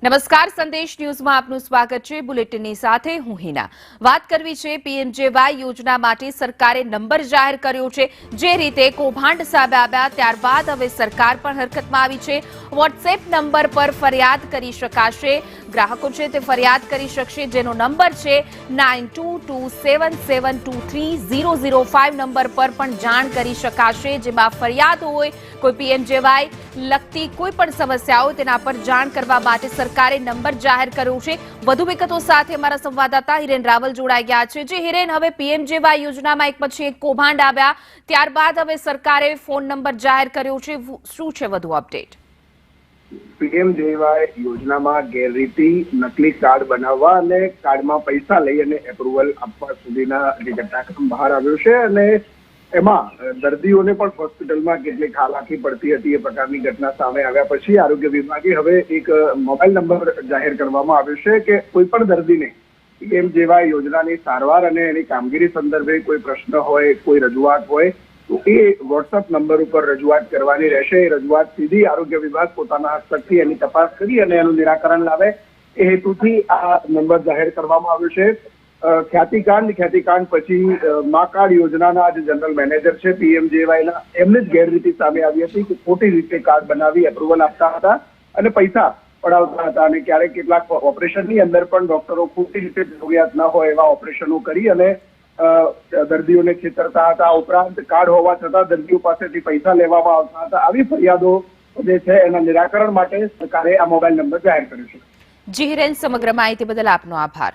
નમસ્કાર, સંદેશ ન્યૂઝમાં આપનું સ્વાગત છે। બુલેટિનની સાથે હું હિના। વાત કરવી છે પીએમજેવાય યોજના માટે સરકારે નંબર જાહેર કર્યો છે। જે રીતે કૌભાંડ સામે આવ્યા ત્યારબાદ હવે સરકાર પણ હરકતમાં આવી છે। વોટ્સએપ નંબર પર ફરિયાદ કરી શકાશે। ગ્રાહકો છે તે ફરિયાદ કરી શકશે, જેનો નંબર છે 9227723005 નંબર પર પણ જાણ કરી શકાશે। જેમાં ફરિયાદ હોય, કોઈ પીએમજેવાય લગતી કોઈ પણ સમસ્યા હોય તેના પર જાણ કરવા માટે સરકારે નંબર જાહેર કર્યો છે। વધુ વિગતો સાથે અમારા સંવાદદાતા હિરેન રાવલ જોડાઈ ગયા છે। જે હિરેન, હવે પીએમજેવાય યોજનામાં એક પછી એક કૌભાંડ આવ્યા ત્યારબાદ હવે સરકારે ફોન નંબર જાહેર કર્યો છે। શું છે વધુ અપડેટ? પીએમજેવાય યોજનામાં ગેરરીતિ, નકલી કાર્ડ બનાવવા અને કાર્ડમાં પૈસા લઈ અને એપ્રુવલ આપવા સુધીના જે ઘટનાક્રમ બહાર આવ્યો છે અને એમાં દર્દીઓને પણ હોસ્પિટલમાં કેટલીક હાલાકી પડતી હતી એ પ્રકારની ઘટના સામે આવ્યા પછી આરોગ્ય વિભાગે હવે એક મોબાઈલ નંબર જાહેર કરવામાં આવ્યો છે કે કોઈ પણ દર્દીને પીએમજેવાય યોજનાની સારવાર અને એની કામગીરી સંદર્ભે કોઈ પ્રશ્ન હોય, કોઈ રજૂઆત હોય તો એ વોટ્સઅપ નંબર ઉપર રજૂઆત કરવાની રહેશે। એ રજૂઆત સીધી આરોગ્ય વિભાગ પોતાના હસ્તકથી એની તપાસ કરી અને એનું નિરાકરણ લાવે એ હેતુથી આ નંબર જાહેર કરવામાં આવ્યો છે। ખ્યાતિકાંડ પછી મા કાર્ડ યોજનાના જે જનરલ મેનેજર છે પીએમજેવાયના, એમને જ ગેરરીતિ સામે આવી હતી કે ખોટી રીતે કાર્ડ બનાવી એપ્રુવલ આપતા હતા અને પૈસા પડાવતા હતા અને ક્યારેક કેટલાક ઓપરેશનની અંદર પણ ડોક્ટરો ખોટી રીતે જરૂરિયાત ન હોય એવા ઓપરેશનો કરી અને દર્દીઓને છેતરતા હતા। ઉપરાંત કાર્ડ હોવા છતાં દર્દીઓ પાસેથી પૈસા લેવામાં આવતા હતા। આવી ફરિયાદો જે છે એના નિરાકરણ માટે સરકારે આ મોબાઈલ નંબર જાહેર કર્યો છે। જી હિરેન, સમગ્ર માહિતી બદલ આપનો આભાર।